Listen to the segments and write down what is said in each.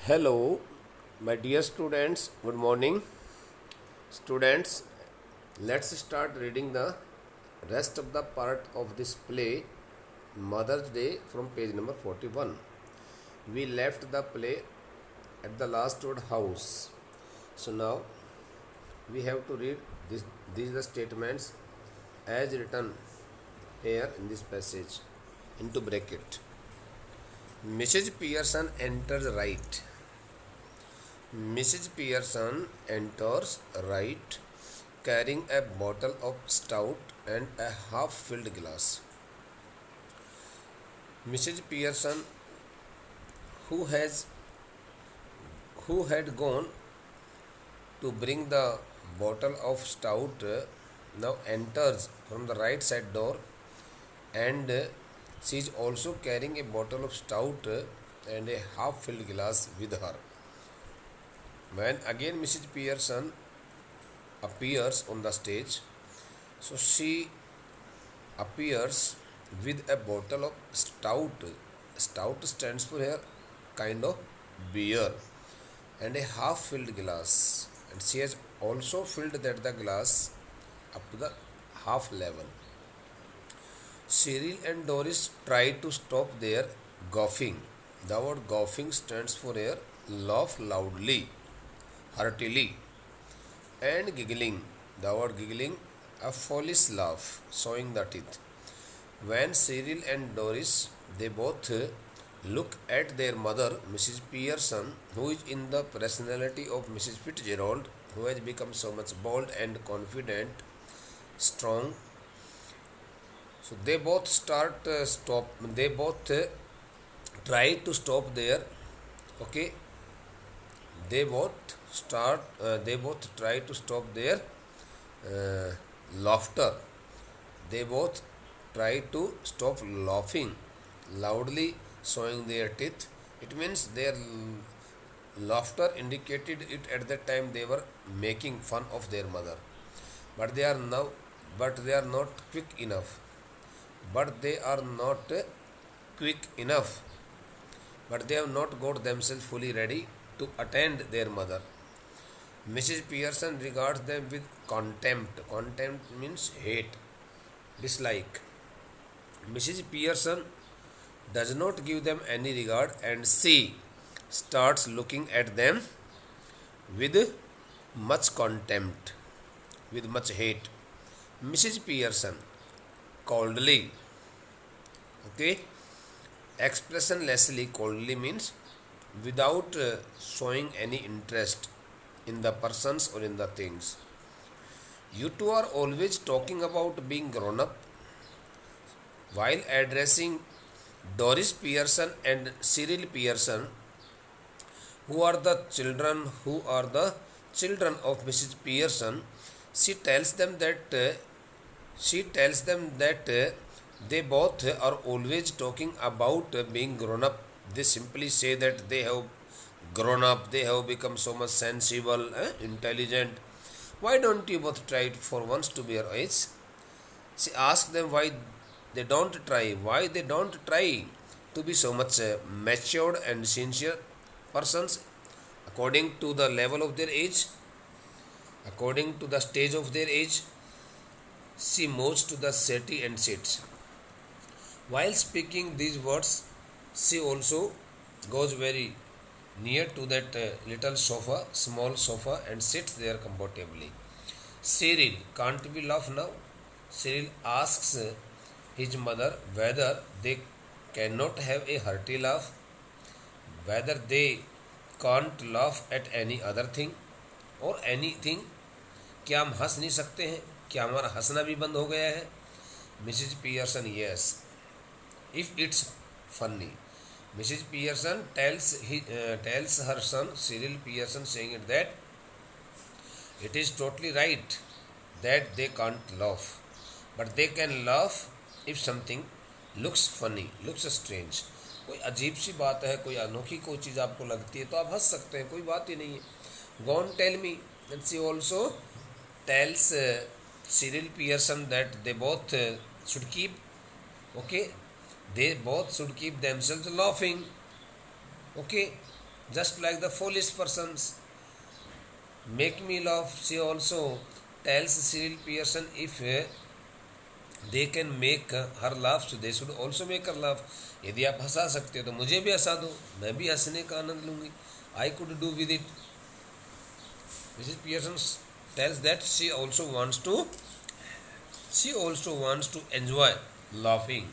Hello, my dear students. Good morning, students. Let's start reading the rest of the part of this play, Mother's Day, from page number 41. We left the play at the last word house. So now we have to read these the statements as written here in this passage into bracket. Mrs. Pearson enters right. Mrs. Pearson enters right, carrying a bottle of stout and a half-filled glass. Mrs. Pearson, who had gone to bring the bottle of stout, now enters from the right side door, and she is also carrying a bottle of stout and a half-filled glass with her. When again Mrs. Pearson appears on the stage, so she appears with a bottle of stout. Stout stands for here kind of beer and a half filled glass, and she has also filled that the glass up to the half level. Cyril and Doris try to stop their goughing. The word goughing stands for here laugh loudly, heartily, and giggling. The word giggling, a foolish laugh, showing the teeth. When Cyril and Doris, they both look at their mother, Mrs. Pearson, who is in the personality of Mrs. Fitzgerald, who has become so much bold and confident, strong. So they both They both try to stop their. Okay, they both try to stop their uh, laughter. They both try to stop laughing loudly, showing their teeth. It means their laughter indicated it at that time they were making fun of their mother, but they are now but they are not quick enough but they are not quick enough but they have not got themselves fully ready to attend their mother. Mrs. Pearson regards them with contempt. Contempt means hate, dislike. Mrs. Pearson does not give them any regard, and she starts looking at them with much contempt, with much hate. Mrs. Pearson coldly, okay, expressionlessly. Coldly means without showing any interest in the persons or in the things. You two are always talking about being grown up. While addressing Doris Pearson and Cyril Pearson, who are the children of Mrs. Pearson, she tells them that they both are always talking about being grown up. They simply say that they have grown up, they have become so much sensible, intelligent. Why don't you both try for once to be your age? She asks them why they don't try to be so much matured and sincere persons according to the level of their age, according to the stage of their age. She moves to the settee and sits. While speaking these words, she also goes very near to that little sofa, small sofa, and sits there comfortably. Cyril, can't we laugh now? Cyril asks his mother whether they cannot have a hearty laugh, whether they can't laugh at any other thing or anything. क्या हम हंस नहीं सकते हैं? क्या हमारा हंसना भी बंद हो गया है? Mrs. Pearson, yes, if it's funny. Mrs. Pearson tells her son Cyril Pearson, saying it that it is totally right that they can't laugh, but they can laugh if something looks funny, looks strange. कोई अजीब सी बात है, कोई अनोखी कोई चीज़ आपको लगती है तो आप हंस सकते हैं, कोई बात ही नहीं है. Go on, tell me. And she also tells Cyril Pearson that they both should keep, okay, they both should keep themselves laughing, okay. just like the foolish persons make me laugh. She also tells Cyril Pearson if they can make her laugh, so they should also make her laugh. यदि आप हंसा सकते हो तो मुझे भी हंसा दो, मैं भी हंसने का आनंद लूँगी. I could do with it. Mrs. Pearson tells that she also wants to enjoy laughing.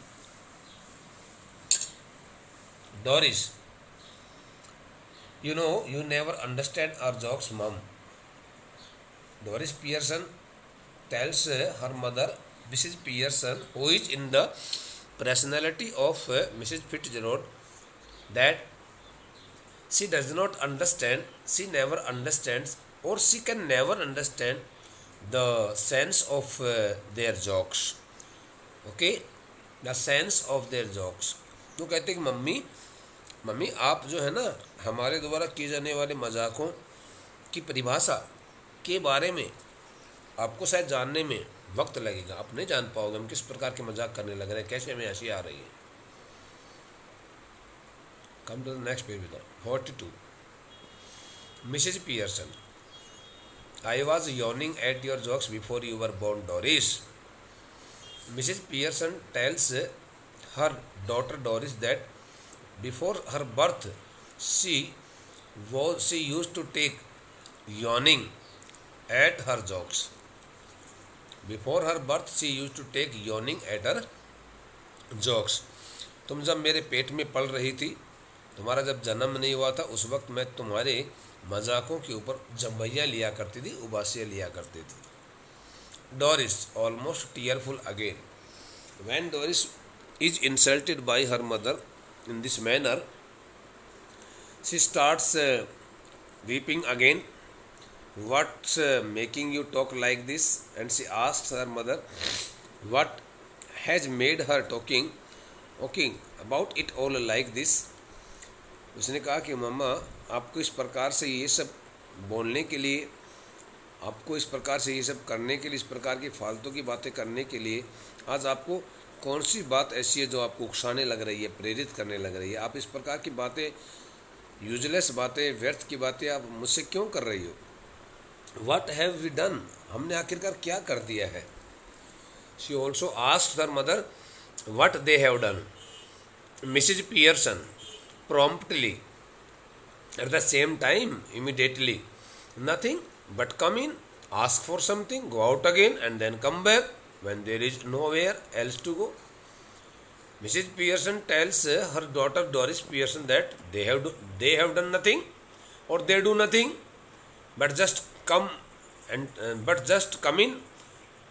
Doris, you never understand our jokes, mom. Doris Pearson tells her mother, Mrs. Pearson, who is in the personality of Mrs. Fitzgerald, that she does not understand, she never understands, or she can never understand the sense of their jokes. Okay, the sense of their jokes. तो कहते हैं कि mummy mummy आप जो है ना हमारे द्वारा किए जाने वाले मजाकों की परिभाषा के बारे में आपको शायद जानने में वक्त लगेगा. आप नहीं जान पाओगे हम किस प्रकार के मजाक करने लग रहे हैं, कैसे हमें हंसी आ रही है. Come to the next page with 42. Mrs Pearson, I was yawning at your jokes before you were born, Doris. Mrs. Pearson tells her daughter Doris that before her birth, she used to take yawning at her jokes. Before her birth, she used to take yawning at her jokes. तुम जब मेरे पेट में पल रही थी, तुम्हारा जब जन्म नहीं हुआ था, उस वक्त मैं तुम्हारे मजाकों के ऊपर जम्भैया लिया करती थी, उबासियाँ लिया करती थी. Doris, almost tearful again. When Doris is insulted by her mother in this manner, she starts weeping again. What's making you talk like this? And she asks her mother what has made her talking about it all like this. उसने कहा कि मम्मा आपको इस प्रकार से ये सब बोलने के लिए, आपको इस प्रकार से ये सब करने के लिए, इस प्रकार की फालतू की बातें करने के लिए आज आपको कौन सी बात ऐसी है जो आपको उकसाने लग रही है, प्रेरित करने लग रही है. आप इस प्रकार की बातें, यूजलेस बातें, व्यर्थ की बातें आप मुझसे क्यों कर रही हो. व्हाट हैव वी डन, हमने आखिरकार क्या कर दिया है. She also asked her mother what they have done. Mrs Pearson promptly at the same time immediately, nothing but come in, ask for something, go out again and then come back when there is nowhere else to go. Mrs. Pearson tells her daughter Doris Pearson that they have done nothing, or they do nothing but just come in,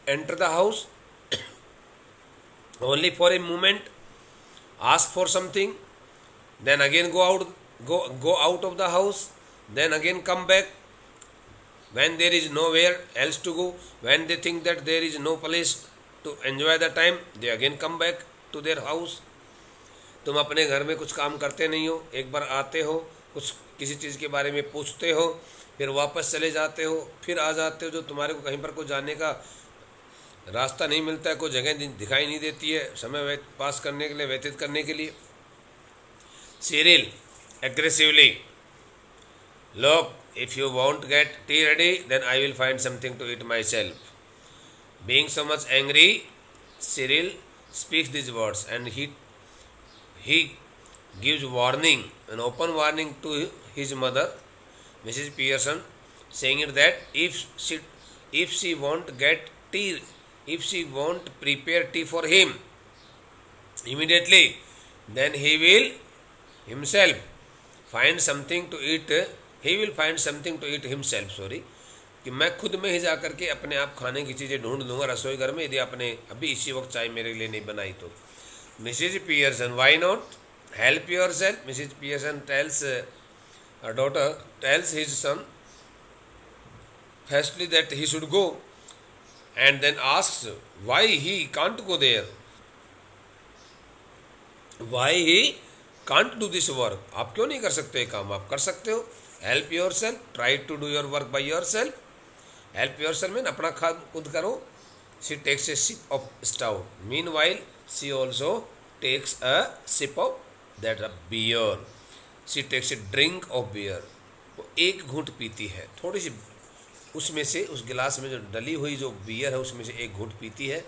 enter the house only for a moment, ask for something, then again go out of the house, then again come back when there is nowhere else to go. When they think that there is no place to enjoy the time, they again come back to their house. तुम अपने घर में कुछ काम करते नहीं हो, एक बार आते हो, कुछ किसी चीज़ के बारे में पूछते हो, फिर वापस चले जाते हो, फिर आ जाते हो. जो तुम्हारे को कहीं पर को जाने का रास्ता नहीं मिलता है, कोई जगह दिखाई नहीं देती है समय पास करने के लिए, व्यतीत करने के लिए. Cyril, aggressively, look, if you won't get tea ready, then I will find something to eat myself. Being so much angry, Cyril speaks these words, and he gives warning, an open warning to his mother, Mrs. Pearson, saying it that if she won't get tea, if she won't prepare tea for him immediately, then he will himself find something to eat, he will find something to eat himself, sorry, कि मैं खुद में ही जा करके अपने आप खाने की चीज़ें ढूंढ लूँगा रसोई घर में, यदि आपने अभी इसी वक्त चाय मेरे लिए नहीं बनाई तो. Mrs Pearson, why not, help yourself. Mrs Pearson tells her daughter, tells his son firstly that he should go, and then asks why he can't go there, why he can't do this work. आप क्यों नहीं कर सकते ये काम, आप कर सकते हो. Help yourself, try to do your work by yourself. Help yourself में अपना काम खुद करो. She takes a sip of stout. Meanwhile she also takes a sip of that beer. She takes a drink of beer, वो एक घूंट पीती है, थोड़ी सी उसमें से, उस गिलास में जो डली हुई जो बियर है उसमें से एक घूंट पीती है।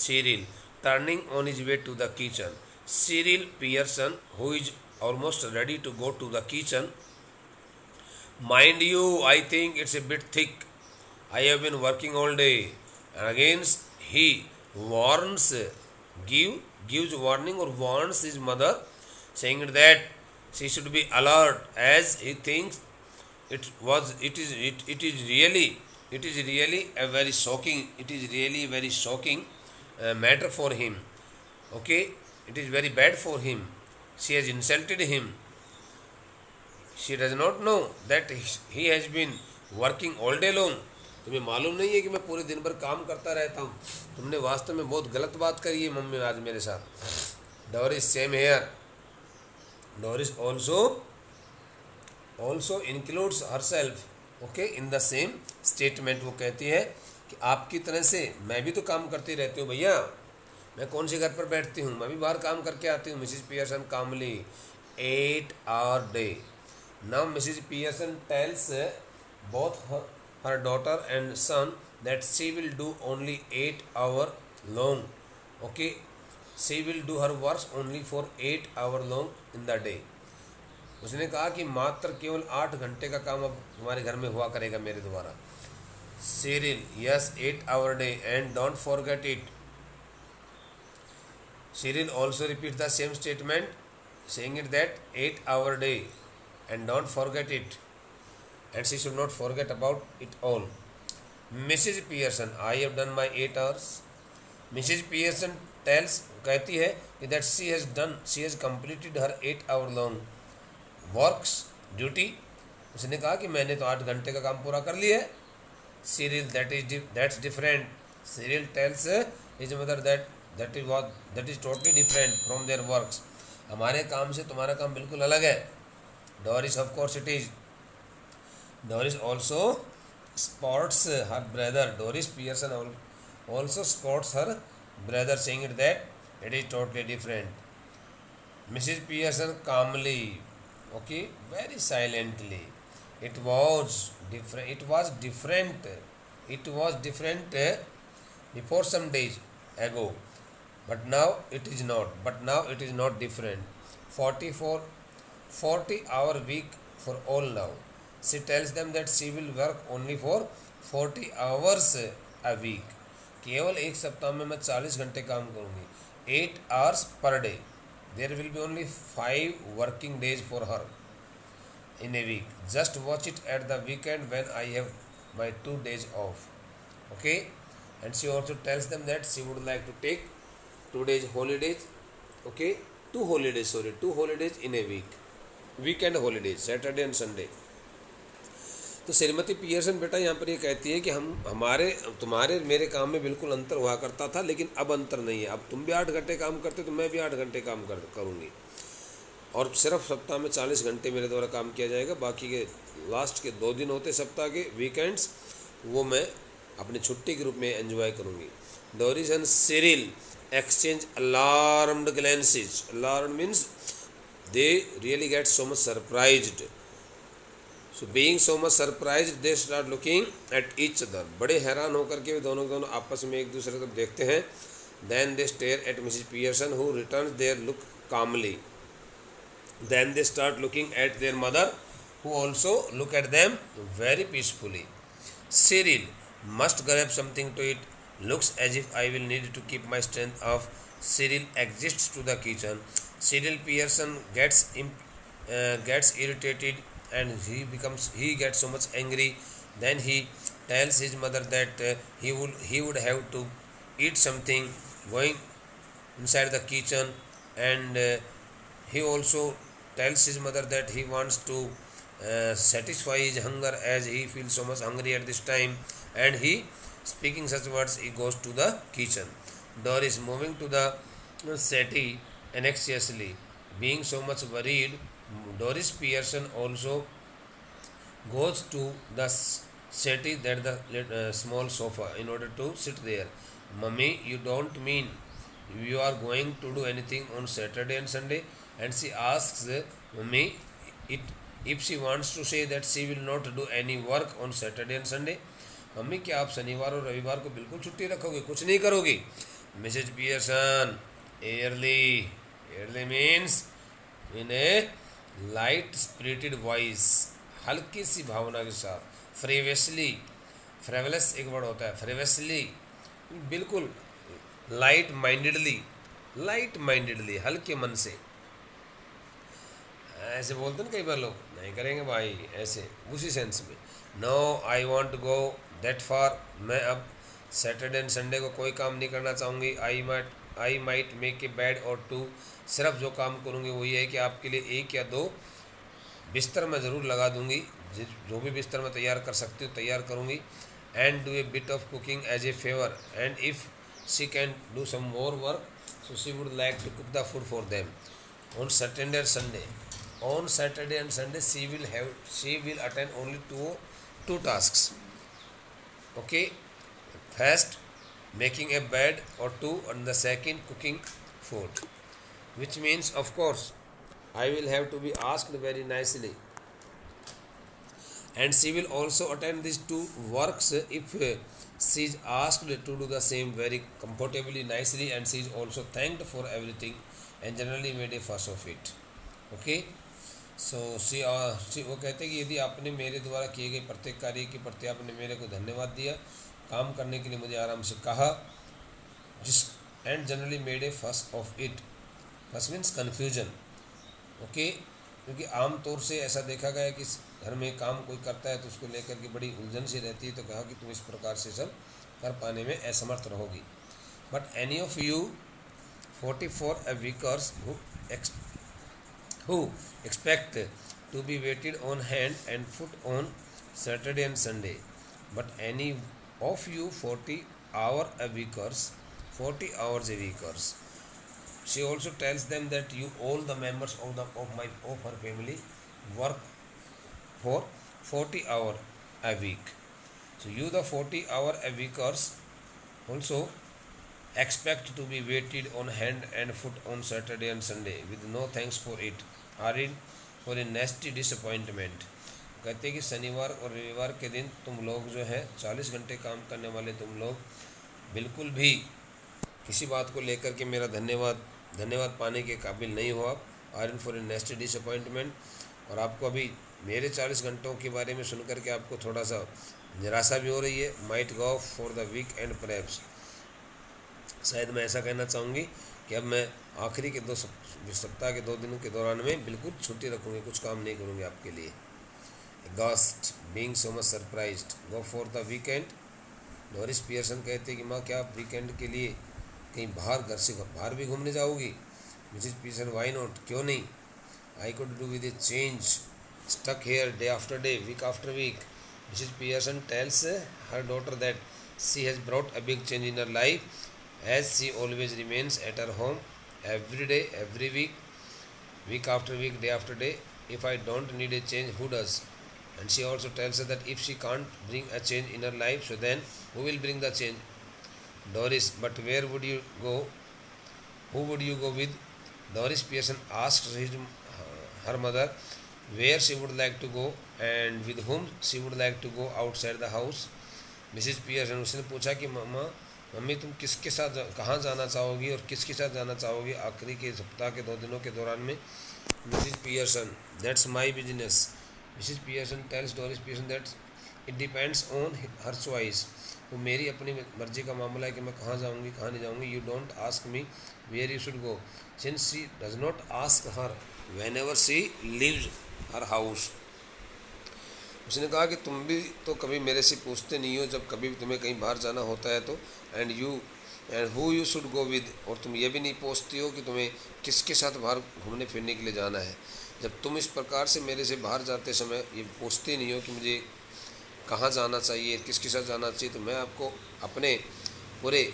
Cyril turning on his way to the kitchen, Cyril Pearson who is almost ready to go to the kitchen, mind you I think it's a bit thick, I have been working all day. And again he warns, gives warning or warns his mother, saying that she should be alert, as he thinks it is really, a very shocking, it is really very shocking matter for him. Okay, it is very bad for him. She has insulted him. She does not know that he has been working all day long. तुम्हें मालूम नहीं है कि मैं पूरे दिन भर काम करता रहता हूँ, तुमने वास्तव में बहुत गलत बात करी है मम्मी आज मेरे साथ। Doris same here, Doris also includes herself okay in the same statement. वो कहती है कि आपकी तरह से मैं भी तो काम करती रहती हूँ भैया, मैं कौन से घर पर बैठती हूँ, मैं भी बाहर काम करके आती हूँ। Mrs Pearson calmly 8 hour day। Now Mrs Pearson tells both her daughter and son that she will do only 8 hour long, okay, she will do her work only for 8 hour long in the day। उसने कहा कि मात्र केवल 8 घंटे का काम अब तुम्हारे घर में हुआ करेगा मेरे द्वारा। Cyril, yes, 8 hour day and don't forget it। Cyril also repeats the same statement, saying it that 8 hour day and don't forget it, and she should not forget about it all। Mrs. Pearson, I have done my 8 hours। Mrs. Pearson tells, कहती है कि that she has completed her 8 hour long works duty। उसने कहा कि मैंने तो 8 घंटे का काम पूरा कर लिया है। Cyril, that's different। Cyril tells his mother that is totally different from their works। हमारे काम से तुम्हारा काम बिल्कुल अलग है। Doris, of course it is। Doris also spots her brother, Doris Pearson also spots her brother, saying it that it is totally different। Mrs. Pearson calmly, okay, very silently, it was different, before some days ago, but now it is not different। 40 hour week for all now। She tells them that she will work only for 40 hours a week। केवल एक सप्ताह में मैं 40 घंटे काम करूँगी। 8 hours per day। There will be only 5 working days for her in a week। Just watch it at the weekend when I have my 2 days off। Okay, and she also tells them that she would like to take 2 days holidays। Okay, 2 holidays in a week, weekend holidays, Saturday and Sunday। तो Shrimati Pearson बेटा यहाँ पर ये कहती है कि तुम्हारे मेरे काम में बिल्कुल अंतर हुआ करता था, लेकिन अब अंतर नहीं है। अब तुम भी 8 घंटे काम करते तो मैं भी 8 घंटे काम करूँगी, और सिर्फ सप्ताह में 40 घंटे मेरे द्वारा काम किया जाएगा। बाकी के लास्ट के 2 दिन होते सप्ताह के, वीकेंड्स, वो मैं अपनी छुट्टी के रूप में एंजॉय करूँगी। Doris and Cyril exchange alarmed glances. Alarm means they really get so much surprised. So being so much surprised, they start looking at each other। बड़े हैरान होकर के वे दोनों आपस में एक दूसरे को देखते हैं। Then they stare at Mrs. Pearson, who returns their look calmly। Then they start looking at their mother, who also look at them very peacefully। Cyril must grab something to eat, looks as if I will need to keep my strength up। Cyril exits to the kitchen। Cyril Pearson gets irritated, and he gets so much angry। Then he tells his mother that he would have to eat something, going inside the kitchen, and he also tells his mother that he wants to satisfy his hunger, as he feels so much hungry at this time, and he, speaking such words, he goes to the kitchen। Doris, moving to the settee anxiously, being so much worried, Doris Pearson also goes to the settee, that the small sofa, in order to sit there। Mummy, you don't mean you are going to do anything on Saturday and Sunday? And she asks, Mummy, it if she wants to say that she will not do any work on Saturday and Sunday. Mummy क्या आप शनिवार और रविवार को बिल्कुल छुट्टी रखोगे, कुछ नहीं करोगी? Mrs Pearson, airily, airily means in a light spirited voice, हल्की सी भावना के साथ, फ्रेवेसली, फ्रेवलेस एक वर्ड होता है, फ्रेवेसली, बिल्कुल लाइट माइंडेडली, हल्के मन से, ऐसे बोलते हैं कई बार लोग, नहीं करेंगे भाई, ऐसे उसी सेंस में। No I won't go that far, मैं अब सैटरडे एंड संडे को कोई काम नहीं करना चाहूँगी। I might make a bed और टू, सिर्फ जो काम करूँगी वो ये है कि आपके लिए एक या दो बिस्तर मैं ज़रूर लगा दूँगी, जो भी बिस्तर मैं तैयार कर सकती हूँ तैयार करूँगी। And do a bit of cooking as a favour, and if she can do some more work so she would like to cook the food for them on Saturday and Sunday. On Saturday and Sunday, she will attend only two tasks. Okay, first making a bed or two, and the second cooking food. Which means, of course, I will have to be asked very nicely, and she will also attend these two works if she is asked to do the same very comfortably, nicely, and she is also thanked for everything and generally made a fuss of it. Okay, so she वो कहते हैं कि यदि आपने मेरे द्वारा किए गए प्रत्येक कार्य के प्रति आपने मेरे को धन्यवाद दिया, काम करने के लिए मुझे आराम से कहा, जिस एंड जनरली मेड ए फस ऑफ इट, फस मीन्स कन्फ्यूजन। ओके, क्योंकि आमतौर से ऐसा देखा गया है कि घर में काम कोई करता है तो उसको लेकर के बड़ी उलझन सी रहती है, तो कहा कि तुम इस प्रकार से सब कर पाने में असमर्थ रहोगी। But any of you 44 weekers who expect to be waited on hand and foot on Saturday and Sunday, but any of you 40 hours a weekers. She also tells them that you all the members of her family work for 40 hours a week. So you the 40-hour a weekers also expect to be waited on hand and foot on Saturday and Sunday with no thanks for it, are in for a nasty disappointment. कहते हैं कि शनिवार और रविवार के दिन तुम लोग जो है 40 घंटे काम करने वाले तुम लोग बिल्कुल भी किसी बात को लेकर के मेरा धन्यवाद पाने के काबिल नहीं हो आप, are in for a nasty disappointment. और आपको अभी मेरे 40 घंटों के बारे में सुनकर के आपको थोड़ा सा निराशा भी हो रही है। Might go for the weekend perhaps, शायद मैं ऐसा कहना चाहूँगी कि अब मैं आखिरी के सप्ताह के 2 दिनों के दौरान में बिल्कुल छुट्टी रखूँगी, कुछ काम नहीं करूँगी आपके लिए। Ghost being so much surprised, go for the weekend. Doris Pearson कहते हैं कि माँ क्या आप वीकेंड के लिए कहीं बाहर, घर से बाहर भी घूमने जाओगी? मिसेज पियर्सन, वाई नॉट, क्यों नहीं? I could do with a change, stuck here day after day, week after week. Mrs Pearson tells her daughter that she has brought a big change in her life as she always remains at her home every day, every week, week after week, day after day. If I don't need a change, who does? And she also tells her that if she can't bring a change in her life, so then who will bring the change? Doris, but where would you go? Who would you go with? Doris Pearson asked her mother where she would like to go and with whom she would like to go outside the house. Mrs. Pearson, उसने पूछा कि mummy तुम किसके साथ कहाँ जाना चाहोगी और किसके साथ जाना चाहोगी आखिरी के सप्ताह के 2 दिनों के दौरान में? Mrs Pearson, that's my business. Mrs Pearson tells Doris Pearson that it depends on her choice, वो मेरी अपनी मर्जी का मामला है कि मैं कहाँ जाऊँगी कहाँ नहीं जाऊँगी। You don't ask me where you should go since she does not ask her whenever she leaves her house. उसने कहा कि तुम भी तो कभी मेरे से पूछते नहीं हो जब कभी भी तुम्हें कहीं बाहर जाना होता है तो, and who you should go with, और तुम ये भी नहीं पूछती हो कि तुम्हें किसके साथ बाहर घूमने फिरने के लिए जाना है। जब तुम इस प्रकार से मेरे से बाहर जाते समय ये पूछते नहीं हो कि मुझे कहाँ जाना चाहिए, किसके साथ जाना चाहिए, तो मैं आपको अपने पूरे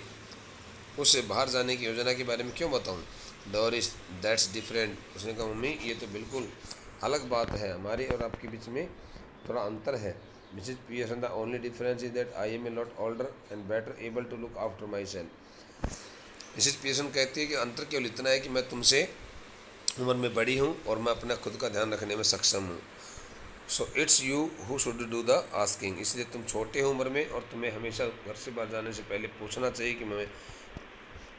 उस बाहर जाने की योजना के बारे में क्यों बताऊँ? Doris, that's different. उसने कहा मम्मी ये तो बिल्कुल अलग बात है, हमारे और आपके बीच में थोड़ा अंतर है। Mrs Pearson, the only difference is that I am a lot older and better able to look after myself. Mrs Pearson कहती है कि अंतर केवल इतना है कि मैं तुमसे उम्र में बड़ी हूँ और मैं अपना खुद का ध्यान रखने में सक्षम हूँ। So it's you who should do the asking, इसलिए तुम छोटे हो उम्र में और तुम्हें हमेशा घर से बाहर जाने से पहले पूछना चाहिए कि मैं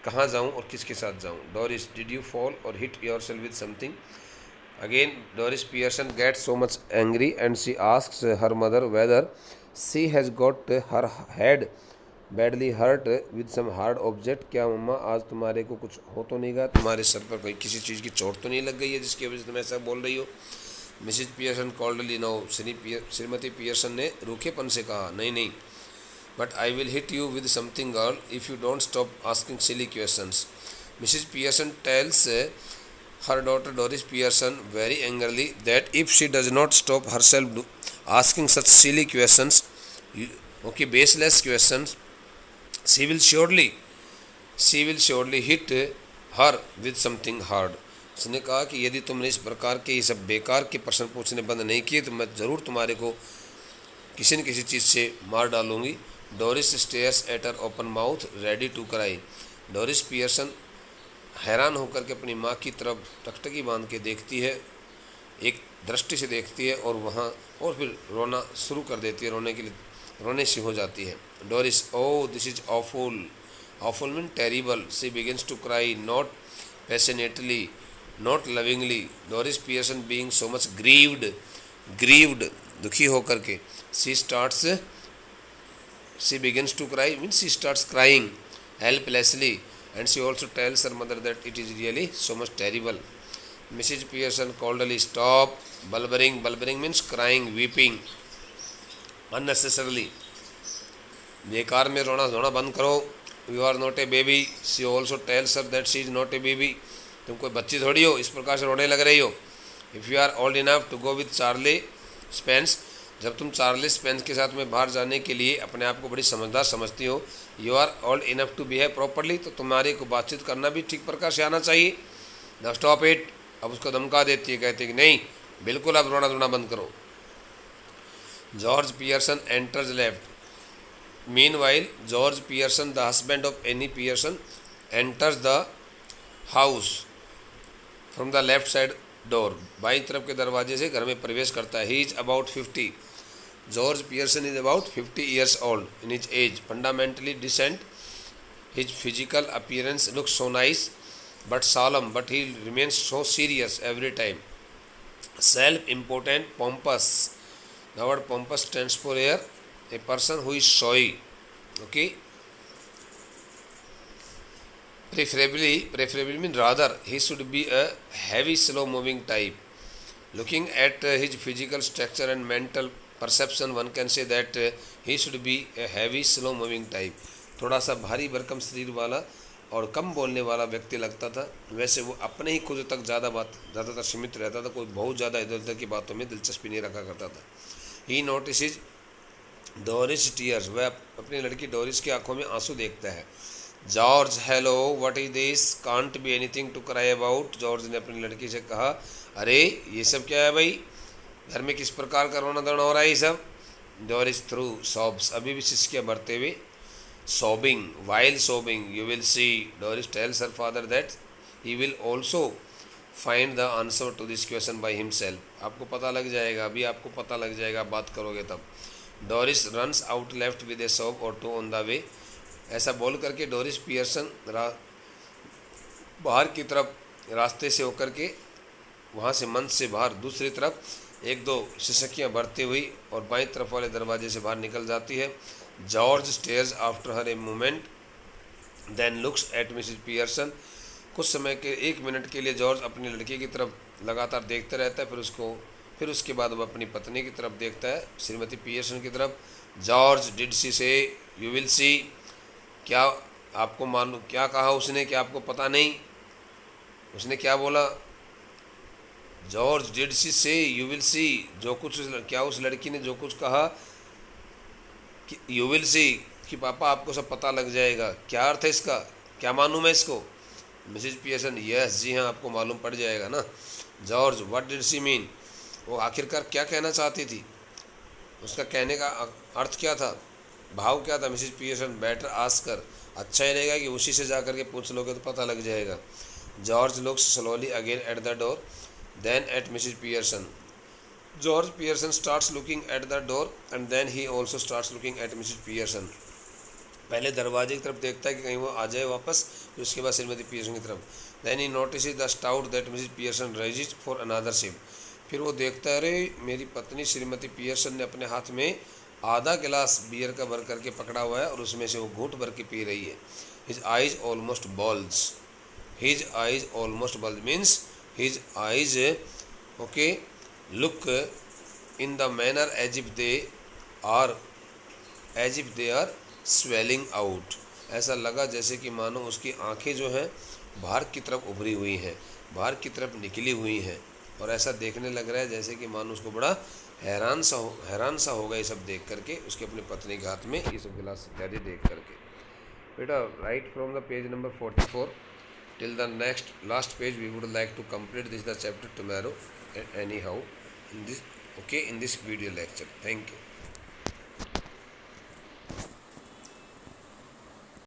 कहाँ जाऊँ और किसके साथ जाऊँ। डोरिस, डिड यू फॉल और hit your self with something? Again, Doris Pearson gets so much angry and she asks her mother whether she has got her head badly hurt with some hard object. क्या मम्मा आज तुम्हारे को कुछ हो तो नहीं गया, तुम्हारे सर पर कोई किसी चीज़ की चोट तो नहीं लग गई है जिसकी वजह से तुम ऐसा बोल रही हो? मिसिज पियर्सन कॉल्डली नो, श्रीमती पियर्सन ने रूखेपन से कहा, नहीं नहीं, but I will hit you with something girl if you don't stop asking silly questions. Mrs Pearson tells her daughter Doris Pearson very angrily that if she does not stop herself asking such silly questions, okay, baseless questions, she will surely hit her with something hard. उसने कहा कि यदि तुमने इस प्रकार के ये सब बेकार के प्रश्न पूछने बंद नहीं किए तो मैं ज़रूर तुम्हारे को किसी न किसी चीज़ से मार डालूंगी। Doris stares at her open mouth ready to cry. Doris Pearson हैरान होकर के अपनी माँ की तरफ टकटकी बांध के देखती है, एक दृष्टि से देखती है और वहाँ और फिर रोना शुरू कर देती है, रोने से हो जाती है। Doris, oh this is awful, awful mean terrible. She begins to cry, not passionately, not lovingly. Doris Pearson being so much grieved, दुखी होकर के, she begins to cry means she starts crying helplessly, and she also tells her mother that it is really so much terrible. Mrs. Pearson coldly, stop blubbering. Blubbering means crying, weeping unnecessarily. बेकार में रोना धोना बंद करो। You are not a baby. She also tells her that she is not a baby. तुम कोई बच्ची थोड़ी हो, इस प्रकार से रोने लग रही हो। If you are old enough to go with Charlie Spence, जब तुम चार्ली स्पेंस के साथ में बाहर जाने के लिए अपने आप को बड़ी समझदार समझती हो, you are old enough to behave properly, तो तुम्हारे को बातचीत करना भी ठीक प्रकार से आना चाहिए। Now stop it. अब उसको धमका देती है, कहती है कि नहीं, बिल्कुल अब रोना धोना बंद करो। George Pearson enters left. Meanwhile George Pearson the husband of any Pearson enters the house from the left side door. बाईं तरफ के दरवाजे से घर में प्रवेश करता है। He is about 50। George Pearson is about 50 years old in his age, fundamentally decent. His physical appearance looks so nice but solemn, but he remains so serious every time. Self-important, pompous. The word pompous stands for here a person who is showy. Okay. Preferably means rather, he should be a heavy, slow-moving type. Looking at his physical structure and mental perception, one can say that he should be a heavy, slow-moving type. थोड़ा सा भारी भरकम शरीर वाला और कम बोलने वाला व्यक्ति लगता था। वैसे वो अपने ही खुद तक ज़्यादातर सीमित रहता था, कोई बहुत ज़्यादा इधर उधर की बातों में दिलचस्पी नहीं रखा करता था। ही नोटिस डोरिस टीयर्स, वह अपनी लड़की डोरिस की आंखों में आंसू देखता है। George, hello, what is this, can't be anything to cry about. George ने अपनी लड़की से कहा, अरे ये सब क्या है भाई, घर में किस प्रकार का रोना धोना हो रहा है ये सब? डोरिस थ्रू सॉब्स, अभी भी सिसकियाँ भरते हुए, sobbing, while sobbing, you will see. Doris tells her father that he will also find the answer to this question by himself. आपको पता लग जाएगा, अभी आपको पता लग जाएगा, आप बात करोगे तब। Doris runs out left with a sob or two on the way. ऐसा बोल करके डोरिस पियर्सन बाहर की तरफ रास्ते से होकर के वहाँ से मंच से बाहर दूसरी तरफ एक दो सिसकियाँ भरती हुई और बाईं तरफ वाले दरवाजे से बाहर निकल जाती है। George stares after her a moment then looks at Mrs Pearson. कुछ समय के 1 मिनट के लिए जॉर्ज अपनी लड़की की तरफ लगातार देखते रहता है, फिर उसके बाद वह अपनी पत्नी की तरफ देखता है, श्रीमती पियर्सन की तरफ। जॉर्ज, डिड शी से यू विल सी, क्या आपको मालूम, क्या कहा उसने, क्या आपको पता नहीं, उसने क्या बोला? जॉर्ज, डिड शी से यू विल सी, जो कुछ, क्या उस लड़की ने जो कुछ कहा कि यू विल सी, कि पापा आपको सब पता लग जाएगा, क्या अर्थ है इसका, क्या मालूम है इसको? मिसेज पियर्सन, यस, जी हाँ, आपको मालूम पड़ जाएगा ना। George, what did she mean, वो आखिरकार क्या कहना चाहती थी, उसका कहने का अर्थ क्या था, भाव क्या था? मिसेज पियर्सन, बेटर आस्क कर, अच्छा ही रहेगा कि उसी से जा कर के पूछ लोगे तो पता लग जाएगा। George looks slowly again at the door, then at Mrs. Pearson. George Pearson starts looking at the door and then he also starts looking at Mrs. Pearson. पहले दरवाजे की तरफ देखता है कि कहीं वो आ जाए वापस, फिर उसके बाद श्रीमती पियर्सन की तरफ. Then he notice the stout that Mrs Pearson raises for another sip. फिर वो देखता है, अरे मेरी पत्नी श्रीमती पियर्सन ने अपने हाथ में आधा गिलास बियर का भर करके पकड़ा हुआ है और उसमें से वो घूंट भर के पी रही है. His eyes almost balls. His eyes almost balls means his eyes okay look in the manner as if they are swelling out. ऐसा लगा जैसे कि मानो उसकी आंखें जो हैं बाहर की तरफ उभरी हुई हैं, बाहर की तरफ निकली हुई हैं, और ऐसा देखने लग रहा है जैसे कि मानो उसको बड़ा हैरान सा होगा ये सब देख करके, उसके अपने पत्नी के हाथ में ये सब गिलास इत्यादि देख करके. बेटा right from the page number 44 till the next last page. We would like to complete this the chapter tomorrow anyhow in this video lecture. Thank you.